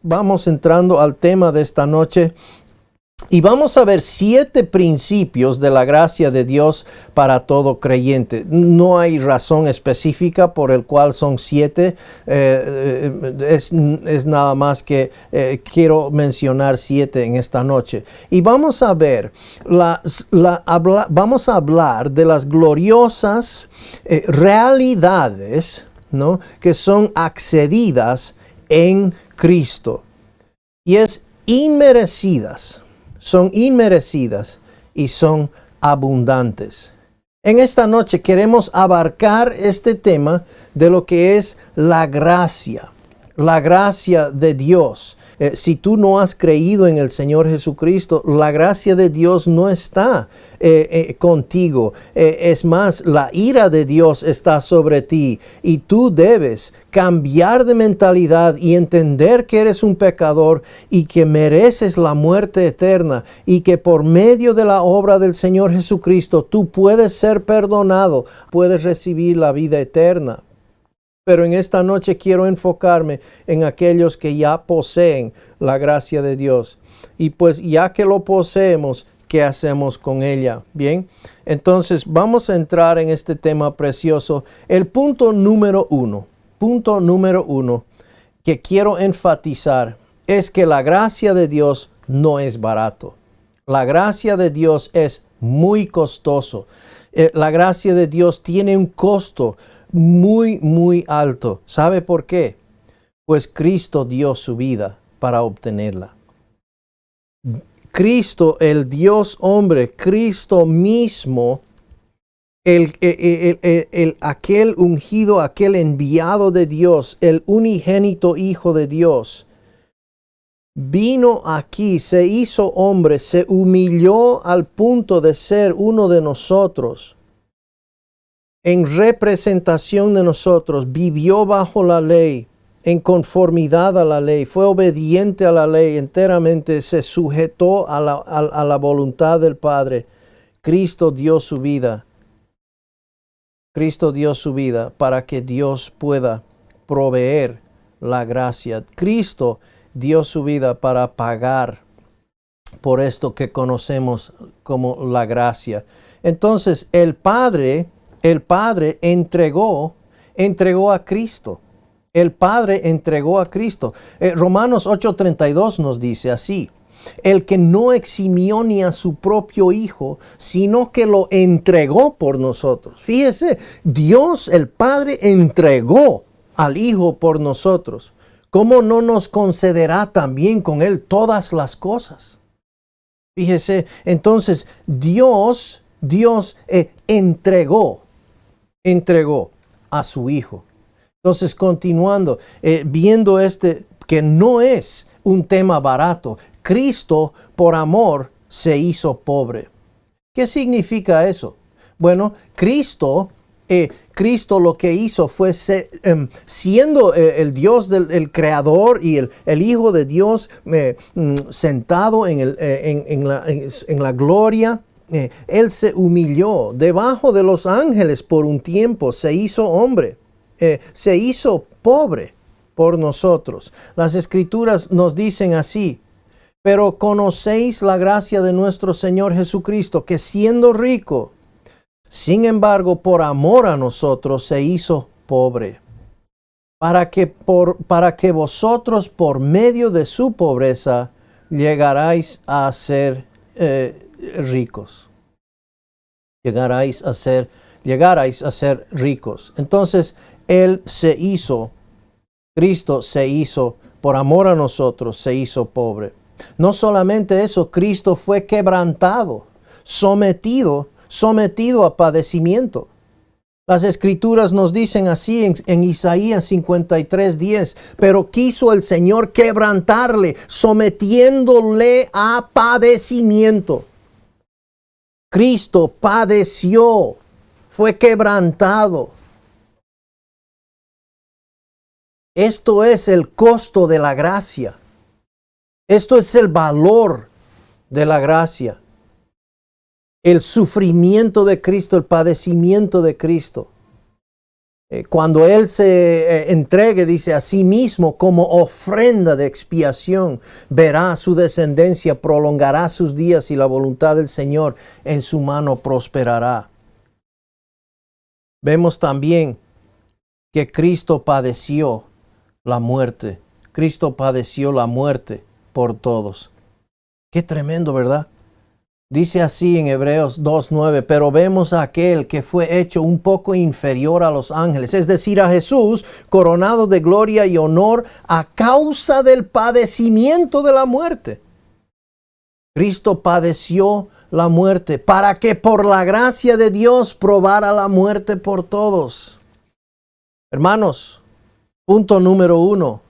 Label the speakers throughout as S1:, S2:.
S1: vamos entrando al tema de esta noche. Y vamos a ver 7 principios de la gracia de Dios para todo creyente. No hay razón específica por el cual son 7. Es nada más que quiero mencionar 7 en esta noche. Y vamos a ver, vamos a hablar de las gloriosas realidades, ¿no?, que son accedidas en Cristo. Y es inmerecidas. Son inmerecidas y son abundantes. En esta noche queremos abarcar este tema de lo que es la gracia de Dios. Si tú no has creído en el Señor Jesucristo, la gracia de Dios no está contigo. Es más, la ira de Dios está sobre ti y tú debes cambiar de mentalidad y entender que eres un pecador y que mereces la muerte eterna y que por medio de la obra del Señor Jesucristo tú puedes ser perdonado, puedes recibir la vida eterna. Pero en esta noche quiero enfocarme en aquellos que ya poseen la gracia de Dios. Y pues ya que lo poseemos, ¿qué hacemos con ella? Bien, entonces vamos a entrar en este tema precioso. El punto número uno que quiero enfatizar es que la gracia de Dios no es barato. La gracia de Dios es muy costoso. La gracia de Dios tiene un costo muy alto. ¿Sabe por qué? Pues Cristo dio su vida para obtenerla. Cristo, el Dios hombre, Cristo mismo, aquel ungido, aquel enviado de Dios, el unigénito Hijo de Dios, vino aquí, se hizo hombre, se humilló al punto de ser uno de nosotros. En representación de nosotros, vivió bajo la ley, en conformidad a la ley, fue obediente a la ley, enteramente se sujetó a la voluntad del Padre. Cristo dio su vida. Cristo dio su vida para que Dios pueda proveer la gracia. Cristo dio su vida para pagar por esto que conocemos como la gracia. Entonces, el Padre entregó a Cristo. El Padre entregó a Cristo. Romanos 8:32 nos dice así: el que no eximió ni a su propio Hijo, sino que lo entregó por nosotros. Fíjese, Dios el Padre entregó al Hijo por nosotros. ¿Cómo no nos concederá también con Él todas las cosas? Fíjese, entonces Dios entregó a su Hijo. Entonces, continuando, viendo que no es un tema barato, Cristo por amor se hizo pobre. ¿Qué significa eso? Bueno, Cristo lo que hizo fue siendo el Dios, el Creador y el Hijo de Dios, sentado en la gloria. Él se humilló debajo de los ángeles por un tiempo, se hizo hombre, se hizo pobre por nosotros. Las Escrituras nos dicen así: pero conocéis la gracia de nuestro Señor Jesucristo, que siendo rico, sin embargo, por amor a nosotros se hizo pobre, para que vosotros por medio de su pobreza llegarais a ser ricos. Llegarais a ser ricos. Entonces, Cristo se hizo, por amor a nosotros, se hizo pobre. No solamente eso, Cristo fue quebrantado, sometido a padecimiento. Las Escrituras nos dicen así en Isaías 53:10, pero quiso el Señor quebrantarle, sometiéndole a padecimiento. Cristo padeció, fue quebrantado. Esto es el costo de la gracia. Esto es el valor de la gracia. El sufrimiento de Cristo, el padecimiento de Cristo. Cuando Él se entregue, dice, a sí mismo como ofrenda de expiación, verá su descendencia, prolongará sus días y la voluntad del Señor en su mano prosperará. Vemos también que Cristo padeció la muerte. Cristo padeció la muerte por todos. Qué tremendo, ¿verdad? Dice así en Hebreos 2:9, pero vemos a aquel que fue hecho un poco inferior a los ángeles, es decir, a Jesús, coronado de gloria y honor a causa del padecimiento de la muerte. Cristo padeció la muerte para que por la gracia de Dios probara la muerte por todos. Hermanos, punto número 1,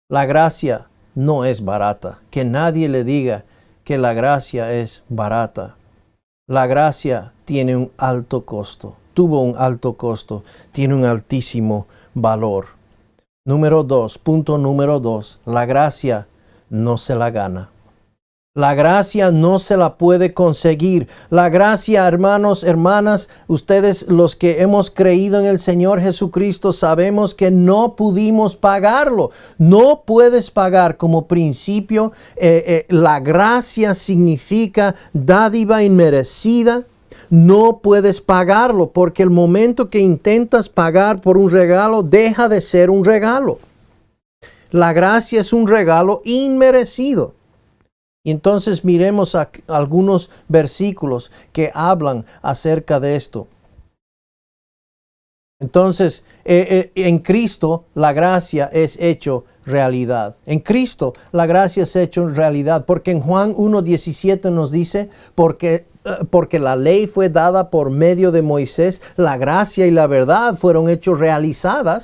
S1: la gracia no es barata. Que nadie le diga que la gracia es barata. La gracia tiene un alto costo, tuvo un alto costo, tiene un altísimo valor. Punto número 2, la gracia no se la gana. La gracia no se la puede conseguir. La gracia, hermanos, hermanas, ustedes los que hemos creído en el Señor Jesucristo, sabemos que no pudimos pagarlo. No puedes pagar como principio. La gracia significa dádiva inmerecida. No puedes pagarlo porque el momento que intentas pagar por un regalo, deja de ser un regalo. La gracia es un regalo inmerecido. Y entonces miremos algunos versículos que hablan acerca de esto. Entonces, en Cristo la gracia es hecho realidad. En Cristo la gracia es hecho realidad. Porque en Juan 1:17 nos dice, porque la ley fue dada por medio de Moisés, la gracia y la verdad fueron hechos realidad,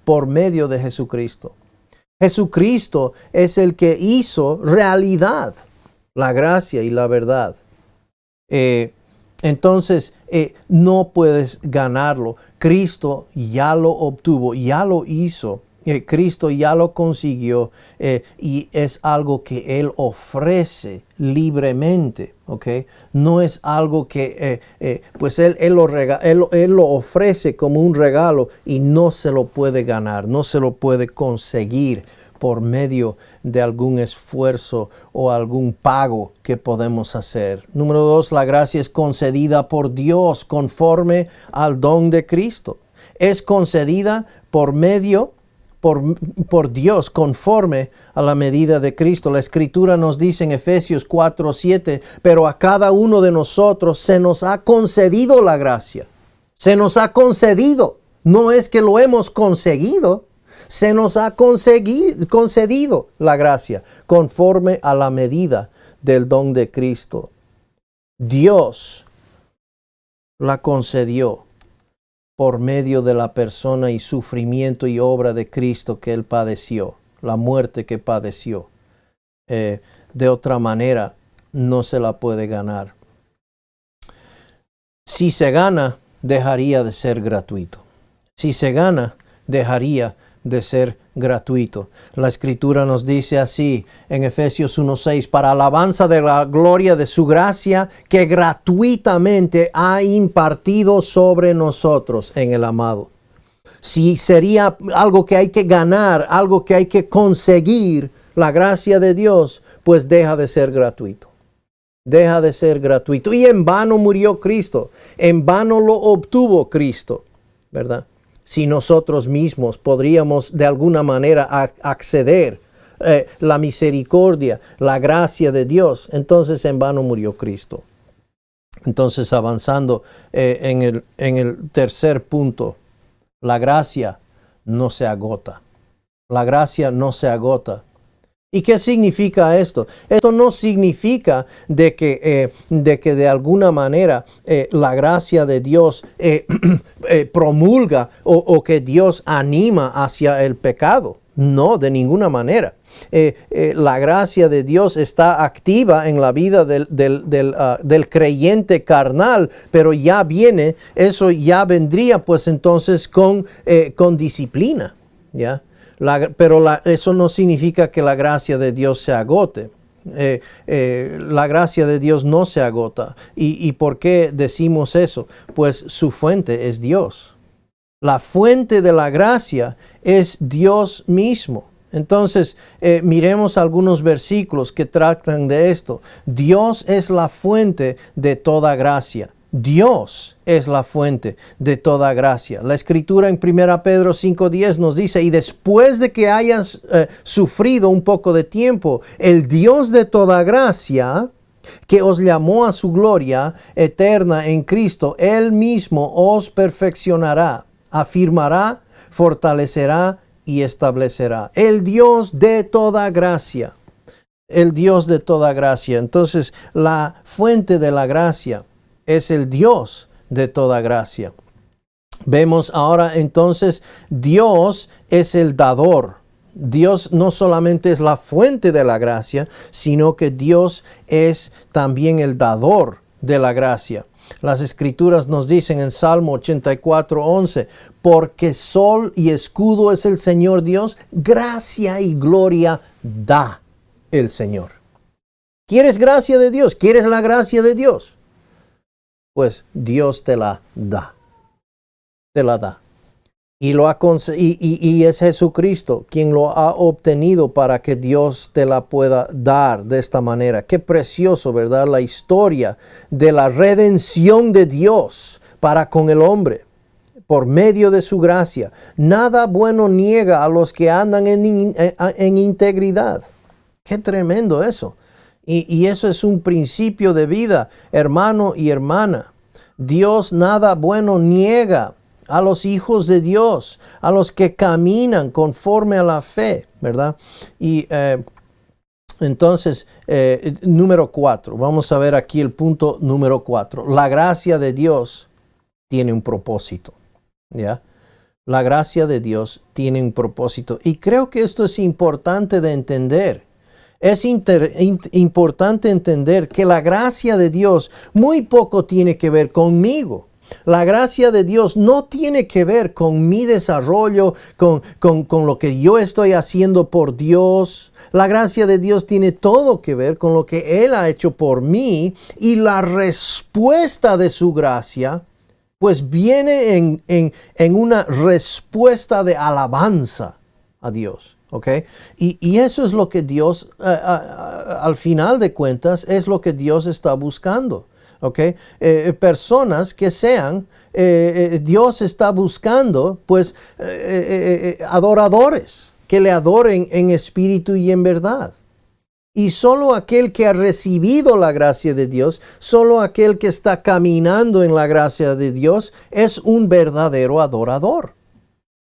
S1: por medio de Jesucristo. Jesucristo es el que hizo realidad la gracia y la verdad. Entonces, no puedes ganarlo. Cristo ya lo obtuvo, ya lo hizo. Cristo ya lo consiguió y es algo que Él ofrece libremente. ¿Okay? No es algo que pues él lo ofrece como un regalo y no se lo puede ganar, no se lo puede conseguir por medio de algún esfuerzo o algún pago que podemos hacer. Número 2, la gracia es concedida por Dios conforme al don de Cristo. Es concedida por Dios conforme a la medida de Cristo. La Escritura nos dice en Efesios 4:7, pero a cada uno de nosotros se nos ha concedido la gracia. Se nos ha concedido. No es que lo hemos conseguido. Se nos ha concedido la gracia conforme a la medida del don de Cristo. Dios la concedió por medio de la persona y sufrimiento y obra de Cristo que Él padeció, la muerte que padeció. De otra manera, no se la puede ganar. Si se gana, dejaría de ser gratuito. Si se gana, dejaría de ser gratuito. La Escritura nos dice así en Efesios 1:6, para alabanza de la gloria de su gracia que gratuitamente ha impartido sobre nosotros en el amado. Si sería algo que hay que ganar, algo que hay que conseguir, la gracia de Dios, pues deja de ser gratuito. Deja de ser gratuito. Y en vano murió Cristo. En vano lo obtuvo Cristo, ¿verdad? Si nosotros mismos podríamos de alguna manera acceder la misericordia, la gracia de Dios, entonces en vano murió Cristo. Entonces avanzando en el tercer punto, la gracia no se agota. La gracia no se agota. ¿Y qué significa esto? Esto no significa de que de alguna manera la gracia de Dios promulga o que Dios anima hacia el pecado. No, de ninguna manera. La gracia de Dios está activa en la vida del creyente carnal, pero ya viene, eso ya vendría pues entonces con disciplina, ¿ya? Pero eso no significa que la gracia de Dios se agote. La gracia de Dios no se agota. ¿Y por qué decimos eso? Pues su fuente es Dios. La fuente de la gracia es Dios mismo. Entonces, miremos algunos versículos que tratan de esto. Dios es la fuente de toda gracia. Dios es la fuente de toda gracia. La escritura en 1 Pedro 5:10 nos dice, y después de que hayas sufrido un poco de tiempo, el Dios de toda gracia, que os llamó a su gloria eterna en Cristo, Él mismo os perfeccionará, afirmará, fortalecerá y establecerá. El Dios de toda gracia. El Dios de toda gracia. Entonces, la fuente de la gracia es el Dios de toda gracia. Vemos ahora entonces, Dios es el dador. Dios no solamente es la fuente de la gracia, sino que Dios es también el dador de la gracia. Las escrituras nos dicen en Salmo 84:11, porque sol y escudo es el Señor Dios, gracia y gloria da el Señor. ¿Quieres gracia de Dios? ¿Quieres la gracia de Dios? Pues Dios te la da. Te la da. Y es Jesucristo quien lo ha obtenido para que Dios te la pueda dar de esta manera. Qué precioso, ¿verdad? La historia de la redención de Dios para con el hombre por medio de su gracia. Nada bueno niega a los que andan en integridad. Qué tremendo eso. Y eso es un principio de vida, hermano y hermana. Dios nada bueno niega a los hijos de Dios, a los que caminan conforme a la fe, ¿verdad? Y entonces, número 4, vamos a ver aquí el punto número 4. La gracia de Dios tiene un propósito, ¿ya? La gracia de Dios tiene un propósito. Y creo que esto es importante de entender. Es importante entender que la gracia de Dios muy poco tiene que ver conmigo. La gracia de Dios no tiene que ver con mi desarrollo, con lo que yo estoy haciendo por Dios. La gracia de Dios tiene todo que ver con lo que Él ha hecho por mí, y la respuesta de su gracia pues viene en una respuesta de alabanza a Dios. ¿Okay? Y eso es lo que Dios, al final de cuentas, es lo que Dios está buscando. ¿Okay? Personas que sean, Dios está buscando, pues, adoradores, que le adoren en espíritu y en verdad. Y solo aquel que ha recibido la gracia de Dios, solo aquel que está caminando en la gracia de Dios, es un verdadero adorador.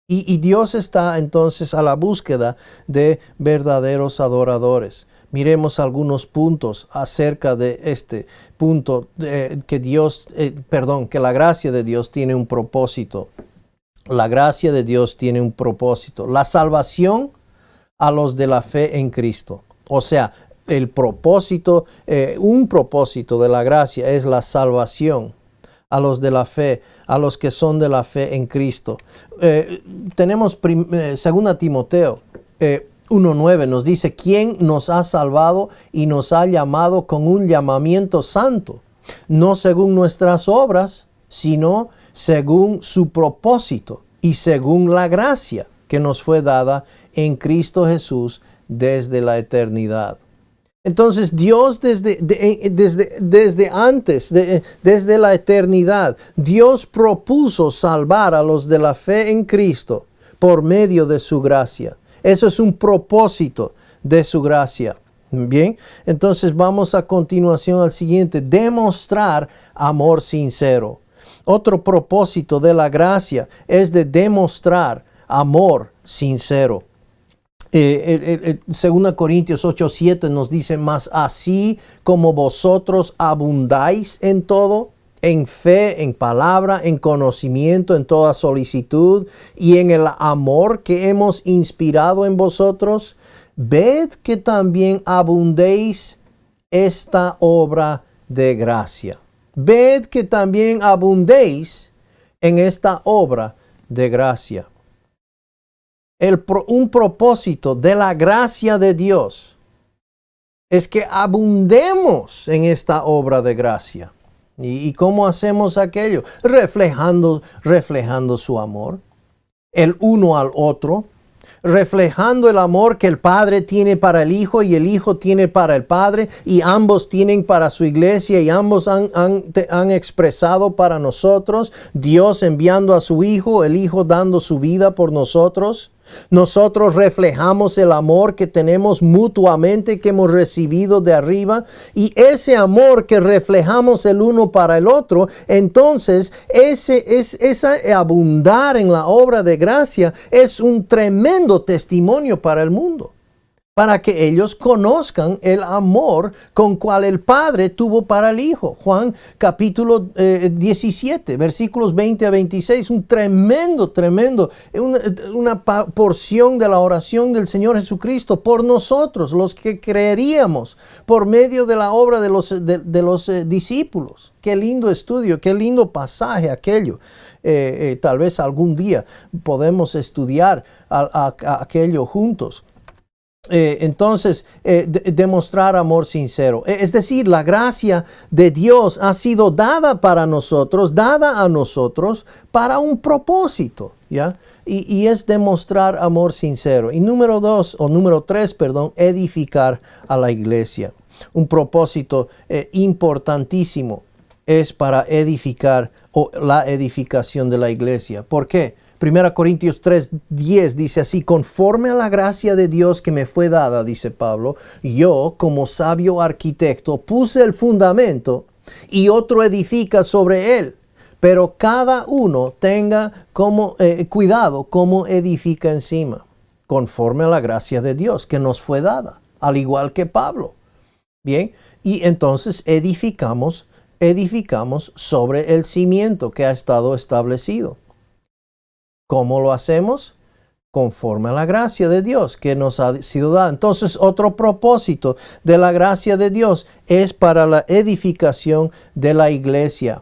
S1: Y Dios está entonces a la búsqueda de verdaderos adoradores. Miremos algunos puntos acerca de este punto, que la gracia de Dios tiene un propósito. La gracia de Dios tiene un propósito. La salvación a los de la fe en Cristo. O sea, el propósito, un propósito de la gracia es la salvación a los de la fe, a los que son de la fe en Cristo. Tenemos 2 Timoteo 1:9 nos dice, ¿quién nos ha salvado y nos ha llamado con un llamamiento santo? No según nuestras obras, sino según su propósito y según la gracia que nos fue dada en Cristo Jesús desde la eternidad. Entonces Dios desde antes, desde la eternidad, Dios propuso salvar a los de la fe en Cristo por medio de su gracia. Eso es un propósito de su gracia. Bien, entonces vamos a continuación al siguiente, demostrar amor sincero. Otro propósito de la gracia es de demostrar amor sincero. 2 Corintios 8:7 nos dice, mas así como vosotros abundáis en todo, en fe, en palabra, en conocimiento, en toda solicitud y en el amor que hemos inspirado en vosotros, ved que también abundéis esta obra de gracia. Ved que también abundéis en esta obra de gracia. Un propósito de la gracia de Dios es que abundemos en esta obra de gracia. ¿Y cómo hacemos aquello? Reflejando su amor, el uno al otro, reflejando el amor que el Padre tiene para el Hijo y el Hijo tiene para el Padre, y ambos tienen para su iglesia y ambos han expresado para nosotros, Dios enviando a su Hijo, el Hijo dando su vida por nosotros. Nosotros reflejamos el amor que tenemos mutuamente, que hemos recibido de arriba, y ese amor que reflejamos el uno para el otro, entonces esa abundar en la obra de gracia es un tremendo testimonio para el mundo, para que ellos conozcan el amor con cual el Padre tuvo para el Hijo. Juan capítulo 17, versículos 20 a 26, un tremendo, una porción de la oración del Señor Jesucristo por nosotros, los que creeríamos por medio de la obra de los discípulos. Qué lindo estudio, qué lindo pasaje aquello. Tal vez algún día podemos estudiar aquello juntos. Entonces, demostrar amor sincero. Es decir, la gracia de Dios ha sido dada a nosotros para un propósito, ¿ya? Y es demostrar amor sincero. Y número 3, edificar a la iglesia. Un propósito importantísimo es para edificar o la edificación de la iglesia. ¿Por qué? 1 Corintios 3:10 dice así: conforme a la gracia de Dios que me fue dada, dice Pablo, yo como sabio arquitecto puse el fundamento y otro edifica sobre él. Pero cada uno tenga cuidado cómo edifica encima, conforme a la gracia de Dios que nos fue dada, al igual que Pablo. Bien, y entonces edificamos sobre el cimiento que ha estado establecido. ¿Cómo lo hacemos? Conforme a la gracia de Dios que nos ha sido dada. Entonces, otro propósito de la gracia de Dios es para la edificación de la iglesia.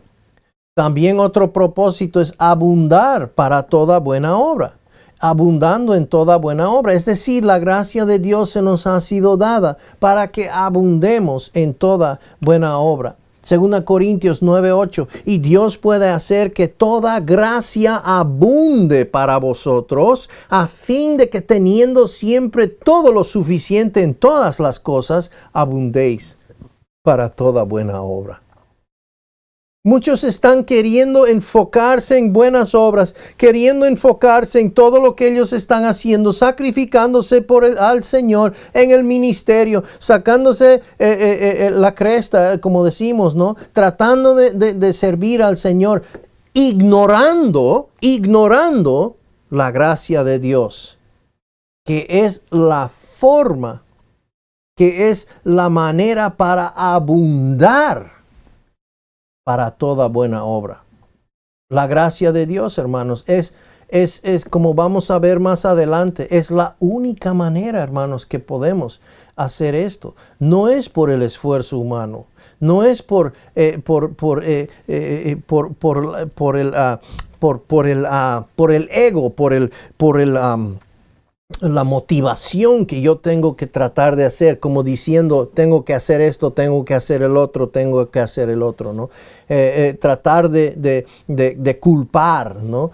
S1: También otro propósito es abundar para toda buena obra. Abundando en toda buena obra. Es decir, la gracia de Dios se nos ha sido dada para que abundemos en toda buena obra. 2 Corintios 9:8, y Dios puede hacer que toda gracia abunde para vosotros, a fin de que teniendo siempre todo lo suficiente en todas las cosas, abundéis para toda buena obra. Muchos están queriendo enfocarse en buenas obras, queriendo enfocarse en todo lo que ellos están haciendo, sacrificándose al Señor en el ministerio, sacándose la cresta, como decimos, ¿no? Tratando de servir al Señor, ignorando la gracia de Dios, que es la forma, que es la manera para abundar para toda buena obra. La gracia de Dios, hermanos, es como vamos a ver más adelante, es la única manera, hermanos, que podemos hacer esto. No es por el esfuerzo humano, no es por el ego, la motivación que yo tengo que tratar de hacer, como diciendo, tengo que hacer esto, tengo que hacer el otro, tengo que hacer el otro, ¿no? Tratar de culpar, ¿no?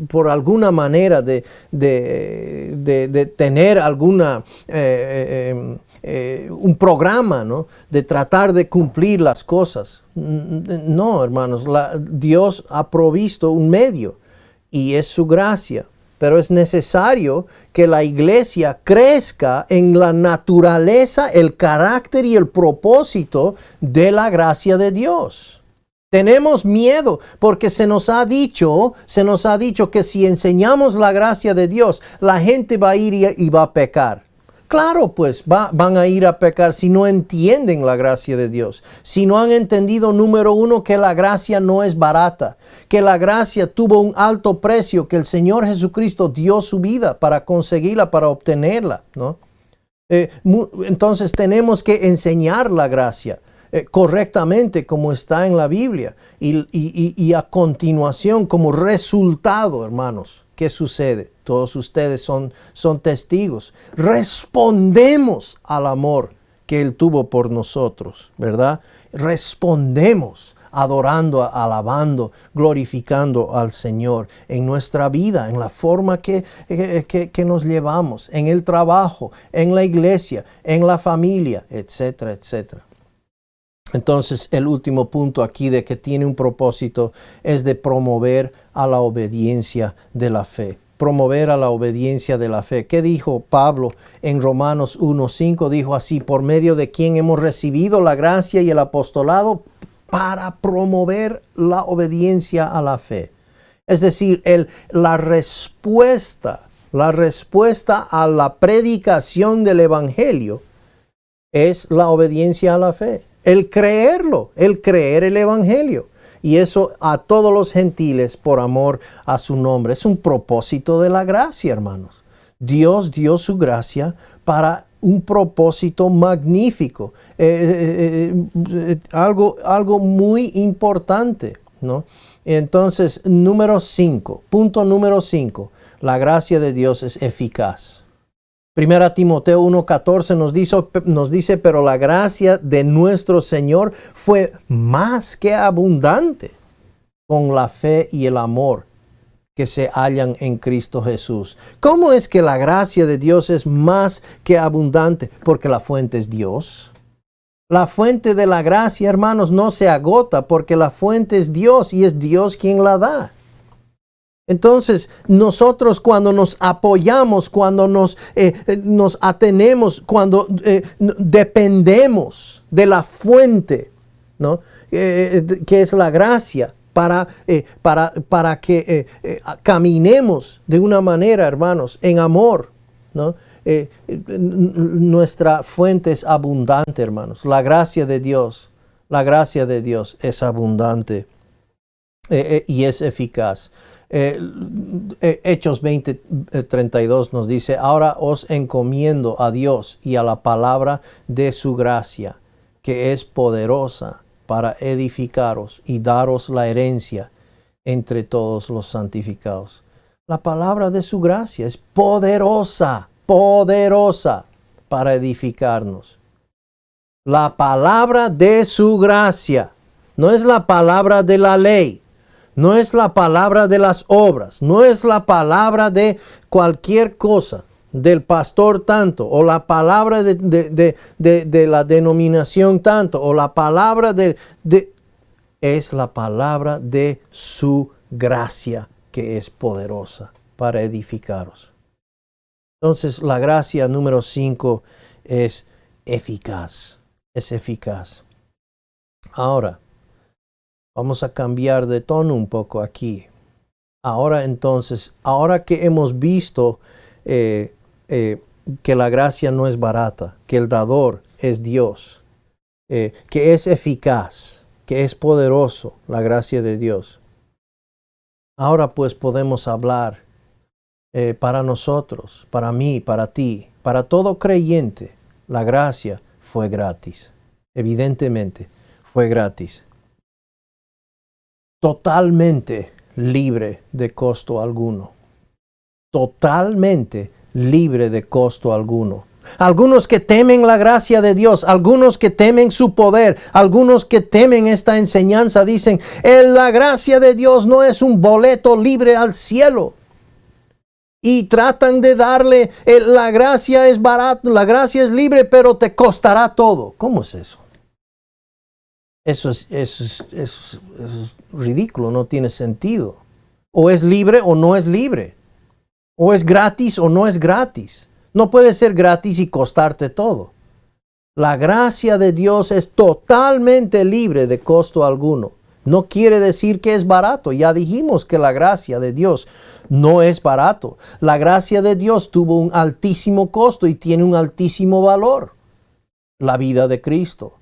S1: Por alguna manera de tener alguna un programa, ¿no? De tratar de cumplir las cosas. No, hermanos, Dios ha provisto un medio y es su gracia. Pero es necesario que la iglesia crezca en la naturaleza, el carácter y el propósito de la gracia de Dios. Tenemos miedo porque se nos ha dicho que si enseñamos la gracia de Dios, la gente va a ir y va a pecar. Claro, pues van a ir a pecar si no entienden la gracia de Dios. Si no han entendido, número uno, que la gracia no es barata, que la gracia tuvo un alto precio, que el Señor Jesucristo dio su vida para conseguirla, para obtenerla, ¿no? Entonces tenemos que enseñar la gracia correctamente como está en la Biblia y a continuación como resultado, hermanos, ¿qué sucede? Todos ustedes son testigos. Respondemos al amor que Él tuvo por nosotros, ¿verdad? Respondemos adorando, alabando, glorificando al Señor en nuestra vida, en la forma que nos llevamos, en el trabajo, en la iglesia, en la familia, etcétera, etcétera. Entonces, el último punto aquí de que tiene un propósito es de promover a la obediencia de la fe. Promover a la obediencia de la fe. ¿Qué dijo Pablo en Romanos 1:5? Dijo así: por medio de quien hemos recibido la gracia y el apostolado para promover la obediencia a la fe. Es decir, la respuesta a la predicación del Evangelio es la obediencia a la fe. El creerlo, el creer el Evangelio. Y eso a todos los gentiles por amor a su nombre. Es un propósito de la gracia, hermanos. Dios dio su gracia para un propósito magnífico. Algo muy importante, ¿no? Entonces, punto número 5. La gracia de Dios es eficaz. 1 Timoteo 1:14 nos dice, pero la gracia de nuestro Señor fue más que abundante con la fe y el amor que se hallan en Cristo Jesús. ¿Cómo es que la gracia de Dios es más que abundante? Porque la fuente es Dios. La fuente de la gracia, hermanos, no se agota porque la fuente es Dios y es Dios quien la da. Entonces, nosotros cuando nos apoyamos, cuando nos atenemos, cuando dependemos de la fuente, ¿no? Que es la gracia, para que caminemos de una manera, hermanos, en amor, ¿no? Nuestra fuente es abundante, hermanos. La gracia de Dios es abundante y es eficaz. Hechos 20:32 nos dice, ahora os encomiendo a Dios y a la palabra de su gracia, que es poderosa para edificaros y daros la herencia entre todos los santificados. La palabra de su gracia es poderosa para edificarnos. La palabra de su gracia no es la palabra de la ley. No es la palabra de las obras, no es la palabra de cualquier cosa, del pastor tanto, o la palabra de la denominación tanto, o la palabra es la palabra de su gracia, que es poderosa para edificaros. Entonces, la gracia número 5 es eficaz, Ahora, vamos a cambiar de tono un poco aquí. Ahora que hemos visto que la gracia no es barata, que el dador es Dios, que es eficaz, que es poderoso, la gracia de Dios. Ahora pues podemos hablar para nosotros, para mí, para ti, para todo creyente. La gracia fue gratis. Evidentemente, fue gratis. Totalmente libre de costo alguno. Totalmente libre de costo alguno. Algunos que temen la gracia de Dios, algunos que temen su poder, algunos que temen esta enseñanza dicen, la gracia de Dios no es un boleto libre al cielo. Y tratan de darle, la gracia es barata, la gracia es libre, pero te costará todo. ¿Cómo es eso? Eso es ridículo, no tiene sentido. O es libre o no es libre. O es gratis o no es gratis. No puede ser gratis y costarte todo. La gracia de Dios es totalmente libre de costo alguno. No quiere decir que es barato. Ya dijimos que la gracia de Dios no es barato. La gracia de Dios tuvo un altísimo costo y tiene un altísimo valor. La vida de Cristo.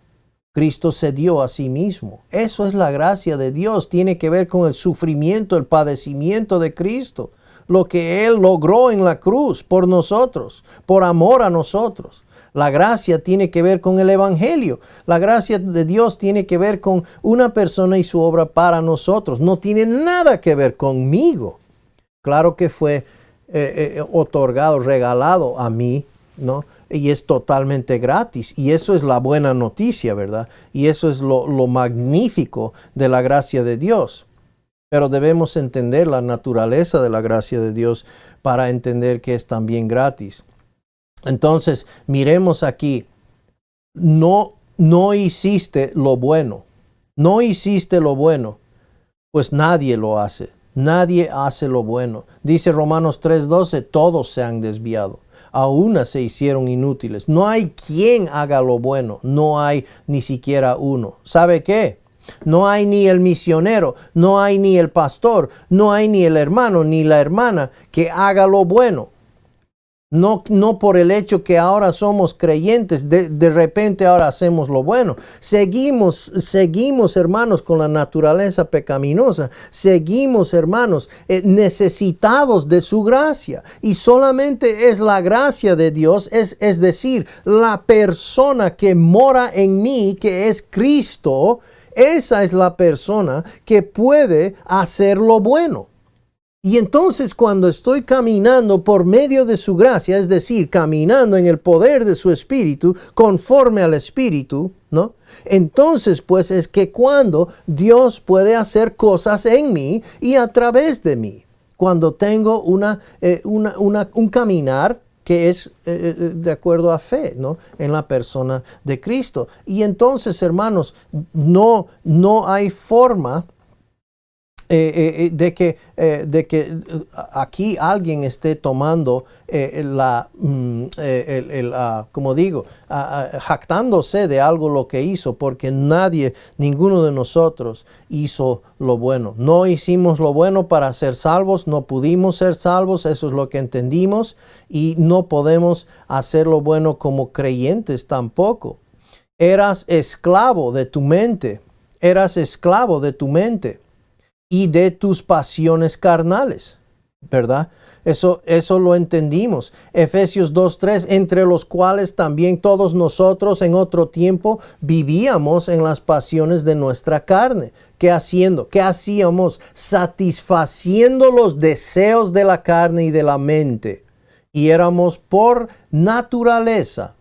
S1: Cristo se dio a sí mismo. Eso es la gracia de Dios. Tiene que ver con el sufrimiento, el padecimiento de Cristo. Lo que Él logró en la cruz por nosotros, por amor a nosotros. La gracia tiene que ver con el Evangelio. La gracia de Dios tiene que ver con una persona y su obra para nosotros. No tiene nada que ver conmigo. Claro que fue otorgado, regalado a mí, ¿no? Y es totalmente gratis. Y eso es la buena noticia, ¿verdad? Y eso es lo magnífico de la gracia de Dios. Pero debemos entender la naturaleza de la gracia de Dios para entender que es también gratis. Entonces, miremos aquí. No hiciste lo bueno. No hiciste lo bueno. Pues nadie lo hace. Nadie hace lo bueno. Dice Romanos 3:12, todos se han desviado. A una se hicieron inútiles. No hay quien haga lo bueno. No hay ni siquiera uno. ¿Sabe qué? No hay ni el misionero, no hay ni el pastor, no hay ni el hermano ni la hermana que haga lo bueno. No por el hecho que ahora somos creyentes, de repente ahora hacemos lo bueno. Seguimos, hermanos, con la naturaleza pecaminosa. Seguimos, hermanos, necesitados de su gracia. Y solamente es la gracia de Dios, es decir, la persona que mora en mí, que es Cristo, esa es la persona que puede hacer lo bueno. Y entonces cuando estoy caminando por medio de su gracia, es decir, caminando en el poder de su Espíritu, conforme al Espíritu, ¿no? Entonces pues es que cuando Dios puede hacer cosas en mí y a través de mí. Cuando tengo un caminar que es de acuerdo a fe, ¿no? En la persona de Cristo. Y entonces, hermanos, no hay forma de que aquí alguien esté tomando como digo, jactándose de algo lo que hizo, porque ninguno de nosotros hizo lo bueno. No hicimos lo bueno para ser salvos, no pudimos ser salvos, eso es lo que entendimos, y no podemos hacer lo bueno como creyentes tampoco. Eras esclavo de tu mente, y de tus pasiones carnales, ¿verdad? Eso lo entendimos. Efesios 2:3, entre los cuales también todos nosotros en otro tiempo vivíamos en las pasiones de nuestra carne. ¿Qué hacíamos? Satisfaciendo los deseos de la carne y de la mente. Y éramos por naturaleza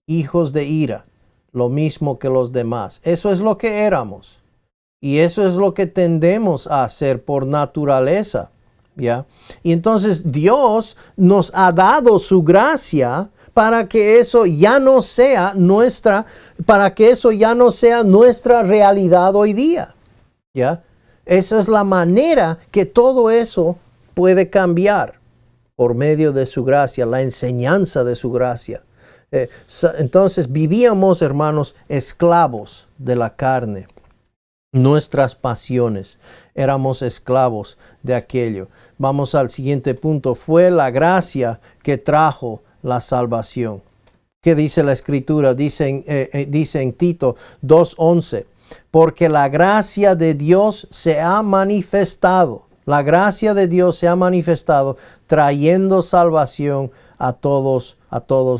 S1: hijos de ira, lo mismo que los demás. Eso es lo que éramos. Y eso es lo que tendemos a hacer por naturaleza, ¿ya? Y entonces Dios nos ha dado su gracia para que eso ya no sea nuestra realidad hoy día, ¿ya? Esa es la manera que todo eso puede cambiar por medio de su gracia, la enseñanza de su gracia. Entonces vivíamos, hermanos, esclavos de la carne. Nuestras pasiones, éramos esclavos de aquello. Vamos al siguiente punto. Fue la gracia que trajo la salvación. ¿Qué dice la Escritura? Dice en Tito 2:11, porque la gracia de Dios se ha manifestado. La gracia de Dios se ha manifestado trayendo salvación a todos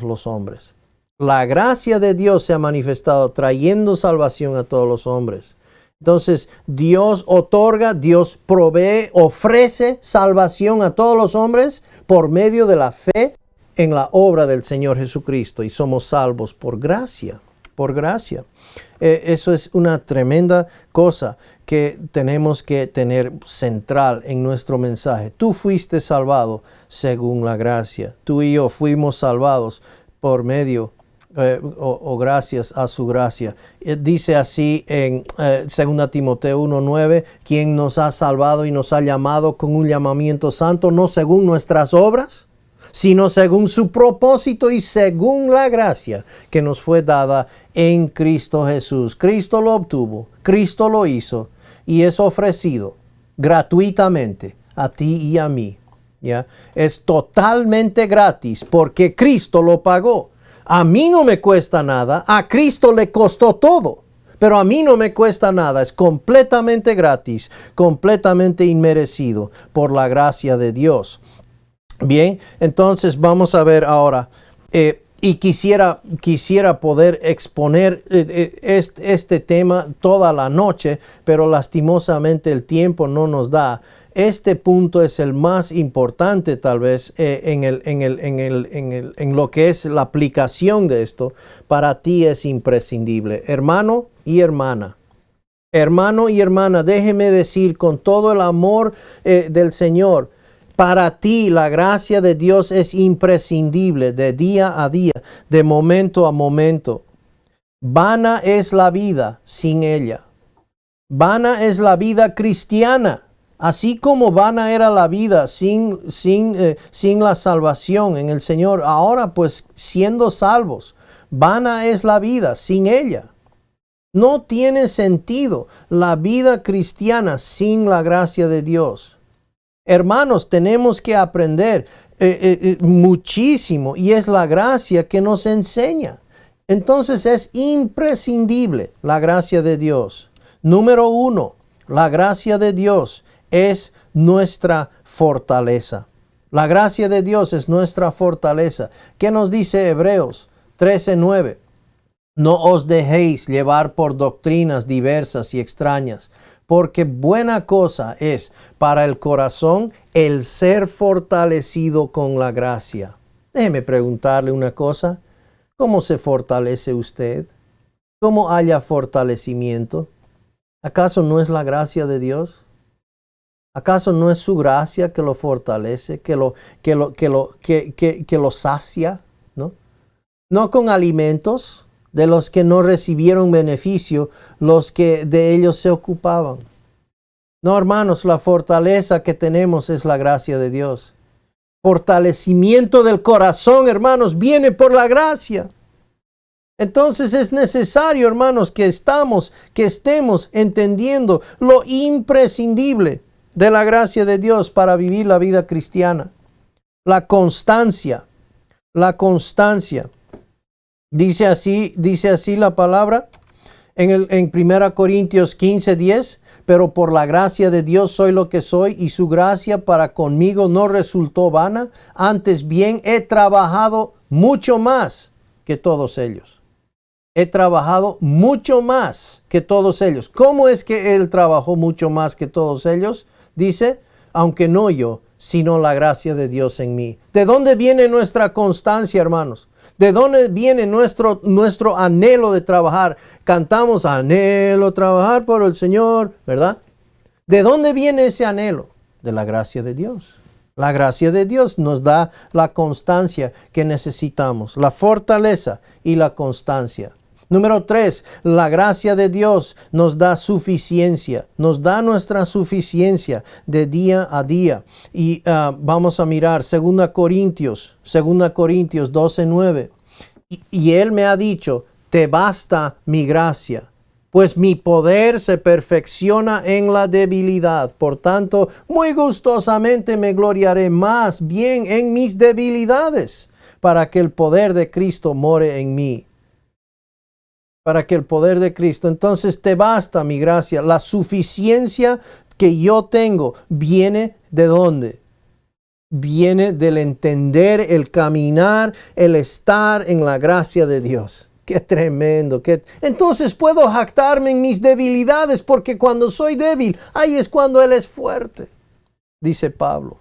S1: los hombres. La gracia de Dios se ha manifestado trayendo salvación a todos los hombres. Entonces, Dios otorga, Dios provee, ofrece salvación a todos los hombres por medio de la fe en la obra del Señor Jesucristo. Y somos salvos por gracia, eso es una tremenda cosa que tenemos que tener central en nuestro mensaje. Tú fuiste salvado según la gracia. Tú y yo fuimos salvados por medio gracias a su gracia. Dice así en 2 Timoteo 1:9, quien nos ha salvado y nos ha llamado con un llamamiento santo, no según nuestras obras, sino según su propósito y según la gracia que nos fue dada en Cristo Jesús. Cristo lo obtuvo, Cristo lo hizo y es ofrecido gratuitamente a ti y a mí. ¿Ya? Es totalmente gratis porque Cristo lo pagó. A mí no me cuesta nada, a Cristo le costó todo, pero a mí no me cuesta nada, es completamente gratis, completamente inmerecido por la gracia de Dios. Bien, entonces vamos a ver ahora, Y quisiera poder exponer este tema toda la noche, pero lastimosamente el tiempo no nos da. Este punto es el más importante tal vez en lo que es la aplicación de esto. Para ti es imprescindible. Hermano y hermana, déjeme decir con todo el amor del Señor, para ti la gracia de Dios es imprescindible de día a día, de momento a momento. Vana es la vida sin ella. Vana es la vida cristiana. Así como vana era la vida sin la salvación en el Señor, ahora pues siendo salvos, vana es la vida sin ella. No tiene sentido la vida cristiana sin la gracia de Dios. Hermanos, tenemos que aprender muchísimo y es la gracia que nos enseña. Entonces es imprescindible la gracia de Dios. Número 1, la gracia de Dios es nuestra fortaleza. La gracia de Dios es nuestra fortaleza. ¿Qué nos dice Hebreos 13:9? No os dejéis llevar por doctrinas diversas y extrañas, porque buena cosa es para el corazón el ser fortalecido con la gracia. Déjeme preguntarle una cosa. ¿Cómo se fortalece usted? ¿Cómo haya fortalecimiento? ¿Acaso no es la gracia de Dios? ¿Acaso no es su gracia que lo fortalece, que lo sacia? ¿No? No con alimentos de los que no recibieron beneficio, los que de ellos se ocupaban. No, hermanos, la fortaleza que tenemos es la gracia de Dios. Fortalecimiento del corazón, hermanos, viene por la gracia. Entonces es necesario, hermanos, que estemos entendiendo lo imprescindible de la gracia de Dios para vivir la vida cristiana. La constancia. Dice así la palabra en 1 Corintios 15:10, pero por la gracia de Dios soy lo que soy y su gracia para conmigo no resultó vana, antes bien he trabajado mucho más que todos ellos. He trabajado mucho más que todos ellos. ¿Cómo es que él trabajó mucho más que todos ellos? Dice, aunque no yo, sino la gracia de Dios en mí. ¿De dónde viene nuestra constancia, hermanos? ¿De dónde viene nuestro anhelo de trabajar? Cantamos anhelo trabajar por el Señor, ¿verdad? ¿De dónde viene ese anhelo? De la gracia de Dios. La gracia de Dios nos da la constancia que necesitamos, la fortaleza y la constancia. Número 3, la gracia de Dios nos da suficiencia, nos da nuestra suficiencia de día a día. Y vamos a mirar 2 Corintios 12:9. Y Él me ha dicho, te basta mi gracia, pues mi poder se perfecciona en la debilidad. Por tanto, muy gustosamente me gloriaré más bien en mis debilidades, para que el poder de Cristo more en mí. Entonces te basta mi gracia. La suficiencia que yo tengo viene ¿de dónde? Viene del entender, el caminar, el estar en la gracia de Dios. ¡Qué tremendo! Entonces puedo jactarme en mis debilidades, porque cuando soy débil, ahí es cuando Él es fuerte, dice Pablo.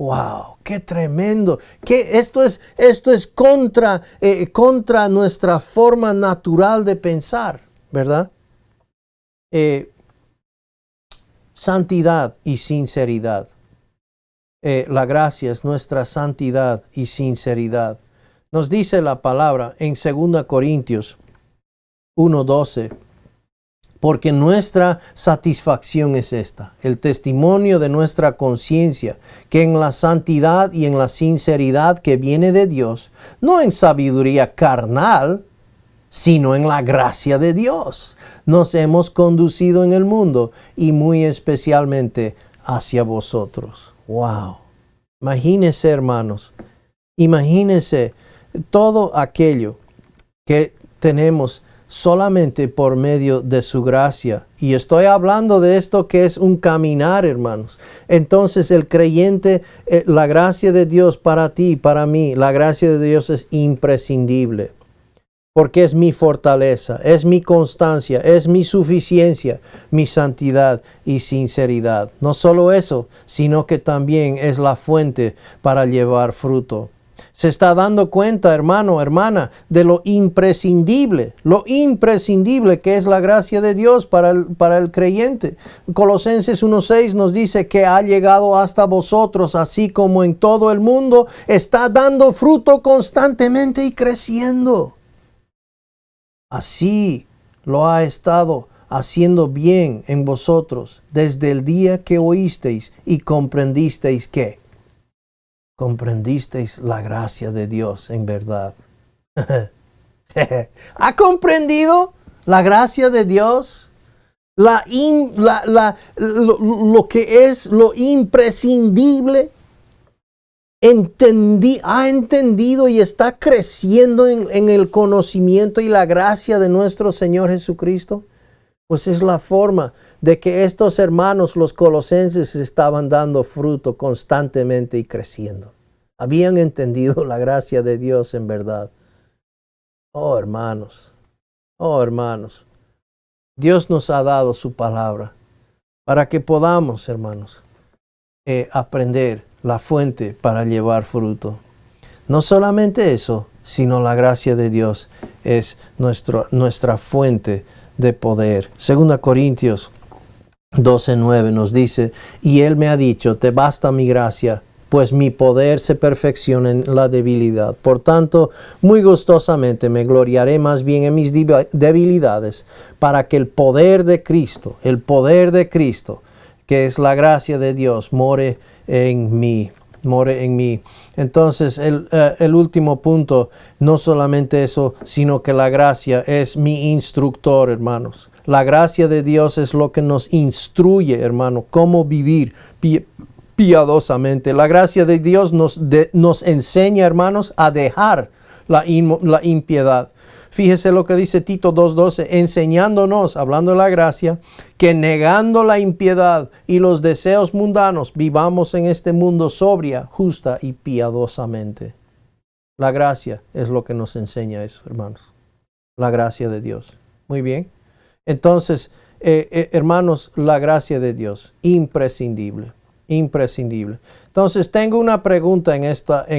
S1: ¡Wow! ¡Qué tremendo! Esto es contra nuestra forma natural de pensar, ¿verdad? Santidad y sinceridad. La gracia es nuestra santidad y sinceridad. Nos dice la palabra en 2 Corintios 1:12. Porque nuestra satisfacción es esta, el testimonio de nuestra conciencia, que en la santidad y en la sinceridad que viene de Dios, no en sabiduría carnal, sino en la gracia de Dios, nos hemos conducido en el mundo y muy especialmente hacia vosotros. ¡Wow! Imagínense, hermanos, imagínense todo aquello que tenemos solamente por medio de su gracia. Y estoy hablando de esto que es un caminar, hermanos. Entonces el creyente, la gracia de Dios para ti, para mí, la gracia de Dios es imprescindible. Porque es mi fortaleza, es mi constancia, es mi suficiencia, mi santidad y sinceridad. No solo eso, sino que también es la fuente para llevar fruto. Se está dando cuenta, hermano, hermana, de lo imprescindible que es la gracia de Dios para el creyente. Colosenses 1:6 nos dice que ha llegado hasta vosotros, así como en todo el mundo, está dando fruto constantemente y creciendo. Así lo ha estado haciendo bien en vosotros desde el día que oísteis y comprendisteis que comprendisteis la gracia de Dios en verdad. ¿Ha comprendido la gracia de Dios? Lo que es lo imprescindible. Ha entendido y está creciendo en el conocimiento y la gracia de nuestro Señor Jesucristo. Pues es la forma de que estos hermanos, los colosenses, estaban dando fruto constantemente y creciendo. Habían entendido la gracia de Dios en verdad. Oh hermanos, Dios nos ha dado su palabra para que podamos, hermanos, aprender la fuente para llevar fruto. No solamente eso, sino la gracia de Dios es nuestra fuente de poder. 2 Corintios 12:9 nos dice, y Él me ha dicho, te basta mi gracia, pues mi poder se perfecciona en la debilidad. Por tanto, muy gustosamente me gloriaré más bien en mis debilidades, para que el poder de Cristo, que es la gracia de Dios, more en mí. Entonces, el último punto, no solamente eso, sino que la gracia es mi instructor, hermanos. La gracia de Dios es lo que nos instruye, hermano, cómo vivir piadosamente. La gracia de Dios nos enseña, hermanos, a dejar la impiedad. Fíjese lo que dice Tito 2:12, enseñándonos, hablando de la gracia, que negando la impiedad y los deseos mundanos, vivamos en este mundo sobria, justa y piadosamente. La gracia es lo que nos enseña eso, hermanos. La gracia de Dios. Muy bien. Entonces, hermanos, la gracia de Dios, imprescindible. Entonces, tengo una pregunta en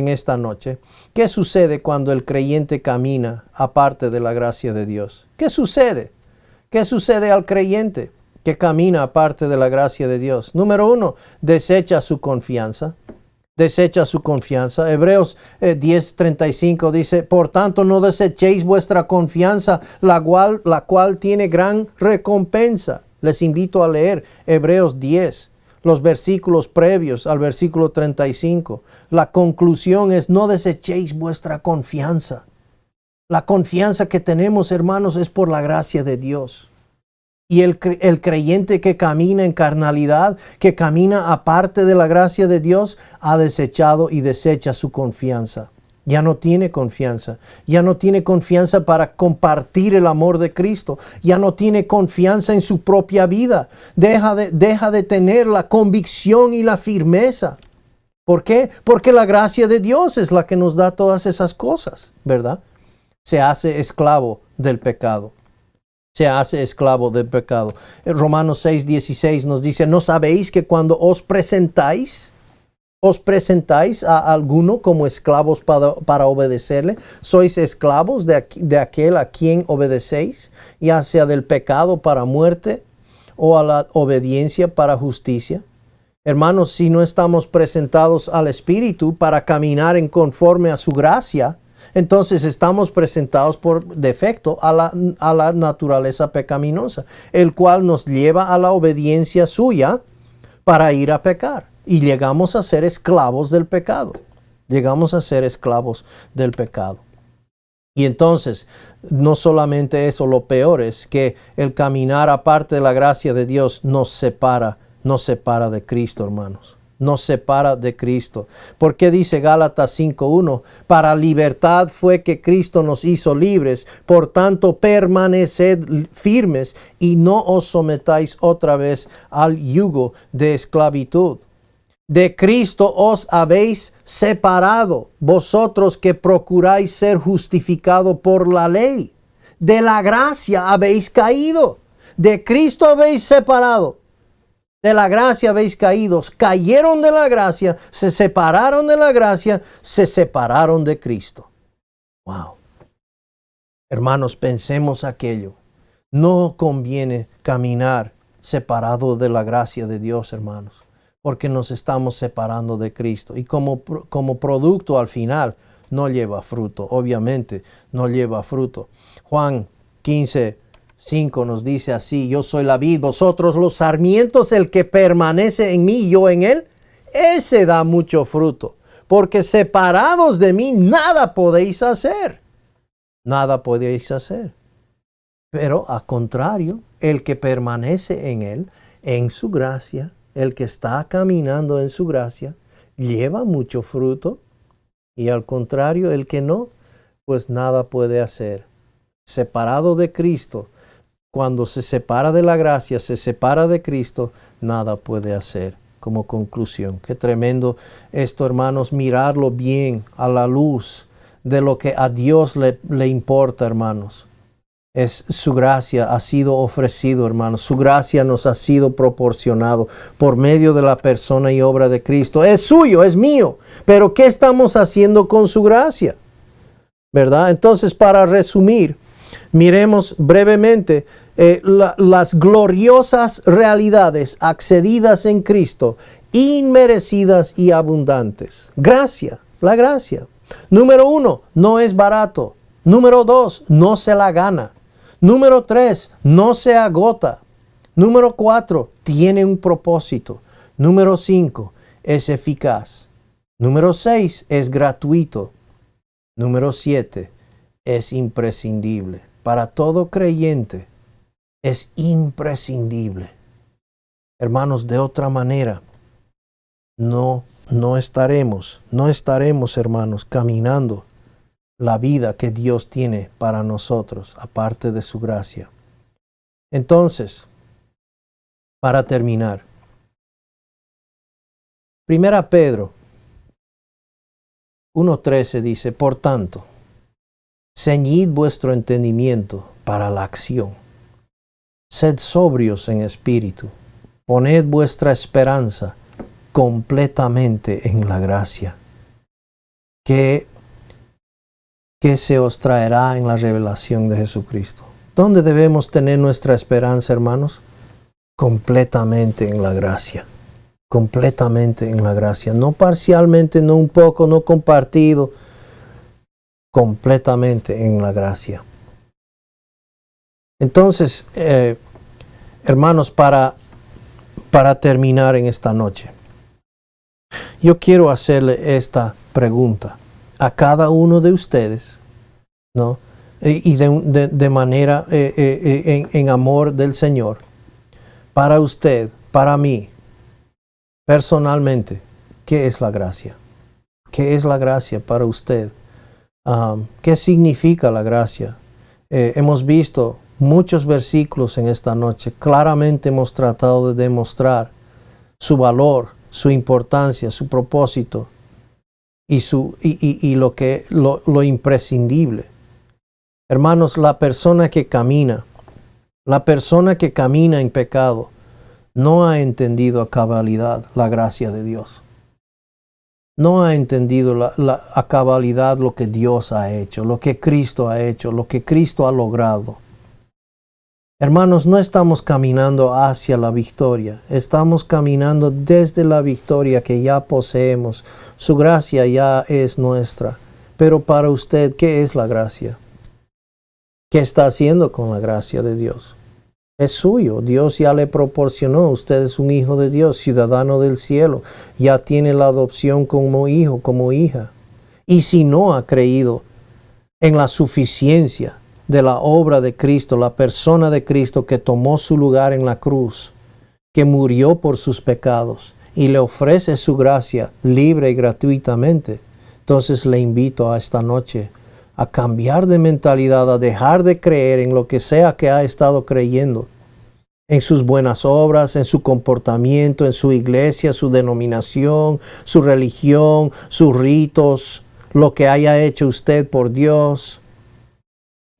S1: esta noche. ¿Qué sucede cuando el creyente camina aparte de la gracia de Dios? ¿Qué sucede? ¿Qué sucede al creyente que camina aparte de la gracia de Dios? Número 1, desecha su confianza. Hebreos 10:35 dice, por tanto no desechéis vuestra confianza, la cual tiene gran recompensa. Les invito a leer Hebreos 10. Los versículos previos al versículo 35. La conclusión es, no desechéis vuestra confianza. La confianza que tenemos, hermanos, es por la gracia de Dios. Y el creyente que camina en carnalidad, que camina aparte de la gracia de Dios, ha desechado y desecha su confianza. Ya no tiene confianza. Ya no tiene confianza para compartir el amor de Cristo. Ya no tiene confianza en su propia vida. Deja de tener la convicción y la firmeza. ¿Por qué? Porque la gracia de Dios es la que nos da todas esas cosas, ¿verdad? Se hace esclavo del pecado. Romanos 6:16 nos dice, ¿no sabéis que cuando os presentáis a alguno como esclavos para obedecerle? ¿Sois esclavos de aquel a quien obedecéis, ya sea del pecado para muerte o a la obediencia para justicia? Hermanos, si no estamos presentados al Espíritu para caminar en conforme a su gracia, entonces estamos presentados por defecto a la naturaleza pecaminosa, el cual nos lleva a la obediencia suya para ir a pecar. Y llegamos a ser esclavos del pecado. Y entonces, no solamente eso, lo peor es que el caminar aparte de la gracia de Dios nos separa de Cristo, hermanos. nos separa de Cristo. ¿Por qué dice Gálatas 5:1? Para libertad fue que Cristo nos hizo libres, por tanto permaneced firmes y no os sometáis otra vez al yugo de esclavitud. De Cristo os habéis separado, vosotros que procuráis ser justificados por la ley. De la gracia habéis caído. De Cristo habéis separado. De la gracia habéis caído. Cayeron de la gracia, se separaron de la gracia, se separaron de Cristo. Wow. Hermanos, pensemos aquello. No conviene caminar separado de la gracia de Dios, hermanos, porque nos estamos separando de Cristo. Y como producto al final no lleva fruto. Obviamente no lleva fruto. Juan 15:5 nos dice así: yo soy la vid, vosotros los sarmientos, el que permanece en mí y yo en él, ese da mucho fruto. Porque separados de mí nada podéis hacer. Nada podéis hacer. Pero al contrario, el que permanece en él, en su gracia, el que está caminando en su gracia, lleva mucho fruto. Y al contrario, el que no, pues nada puede hacer. Separado de Cristo, cuando se separa de la gracia, se separa de Cristo, nada puede hacer. Como conclusión, qué tremendo esto, hermanos, mirarlo bien a la luz de lo que a Dios le importa, hermanos. Es su gracia ha sido ofrecido, hermanos. Su gracia nos ha sido proporcionado por medio de la persona y obra de Cristo. Es suyo, es mío. Pero ¿qué estamos haciendo con su gracia? ¿Verdad? Entonces, para resumir, miremos brevemente las gloriosas realidades accedidas en Cristo, inmerecidas y abundantes. Gracia, la gracia. Número 1, no es barato. Número 2, no se la gana. Número 3, no se agota. Número 4, tiene un propósito. Número 5, es eficaz. Número 6, es gratuito. Número 7, es imprescindible. Para todo creyente es imprescindible. Hermanos, de otra manera, no estaremos, hermanos, caminando la vida que Dios tiene para nosotros, aparte de su gracia. Entonces, para terminar, 1 Pedro 1:13 dice: por tanto, ceñid vuestro entendimiento para la acción. Sed sobrios en espíritu. Poned vuestra esperanza completamente en la gracia, que se os traerá en la revelación de Jesucristo. ¿Dónde debemos tener nuestra esperanza, hermanos? Completamente en la gracia. Completamente en la gracia. No parcialmente, no un poco, no compartido. Completamente en la gracia. Entonces, hermanos, para terminar en esta noche, yo quiero hacerle esta pregunta a cada uno de ustedes, ¿no? Y de manera en amor del Señor. Para usted, para mí, personalmente, ¿qué es la gracia? ¿Qué es la gracia para usted? ¿Qué significa la gracia? Hemos visto muchos versículos en esta noche. Claramente hemos tratado de demostrar su valor, su importancia, su propósito y lo imprescindible. Hermanos, la persona que camina en pecado no ha entendido a cabalidad la gracia de Dios. No ha entendido a cabalidad lo que Dios ha hecho, lo que Cristo ha hecho, lo que Cristo ha logrado. Hermanos, no estamos caminando hacia la victoria, estamos caminando desde la victoria que ya poseemos. Su gracia ya es nuestra. Pero para usted, ¿qué es la gracia? ¿Qué está haciendo con la gracia de Dios? Es suyo. Dios ya le proporcionó. Usted es un hijo de Dios, ciudadano del cielo. Ya tiene la adopción como hijo, como hija. Y si no ha creído en la suficiencia de la obra de Cristo, la persona de Cristo que tomó su lugar en la cruz, que murió por sus pecados y le ofrece su gracia libre y gratuitamente. Entonces le invito a esta noche a cambiar de mentalidad, a dejar de creer en lo que sea que ha estado creyendo, en sus buenas obras, en su comportamiento, en su iglesia, su denominación, su religión, sus ritos, lo que haya hecho usted por Dios,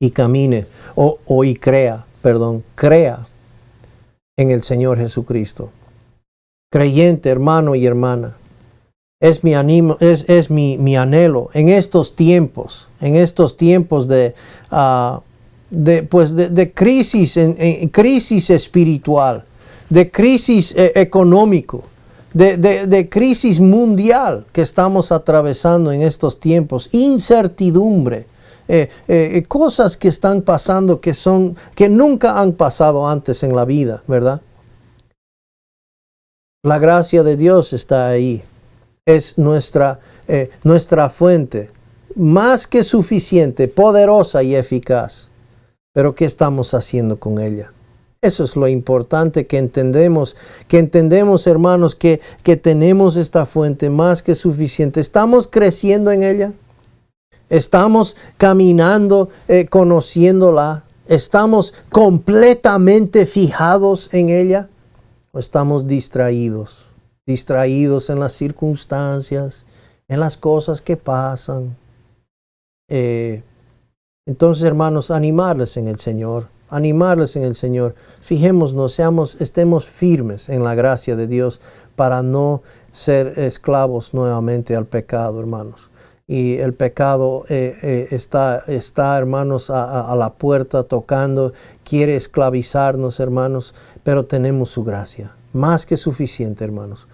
S1: y camine, crea en el Señor Jesucristo. Creyente, hermano y hermana, es mi anhelo en estos tiempos de crisis, crisis espiritual, de crisis económico, de crisis mundial que estamos atravesando en estos tiempos, incertidumbre, cosas que están pasando que nunca han pasado antes en la vida, ¿verdad? La gracia de Dios está ahí. Es nuestra fuente, más que suficiente, poderosa y eficaz. Pero ¿qué estamos haciendo con ella? Eso es lo importante que entendemos, hermanos, que tenemos esta fuente más que suficiente. ¿Estamos creciendo en ella? ¿Estamos caminando, conociéndola? ¿Estamos completamente fijados en ella? ¿O estamos distraídos en las circunstancias, en las cosas que pasan? Entonces, hermanos, animarles en el Señor. Fijémonos, estemos firmes en la gracia de Dios para no ser esclavos nuevamente al pecado, hermanos. Y el pecado está, hermanos, a la puerta tocando, quiere esclavizarnos, hermanos, pero tenemos su gracia, más que suficiente, hermanos.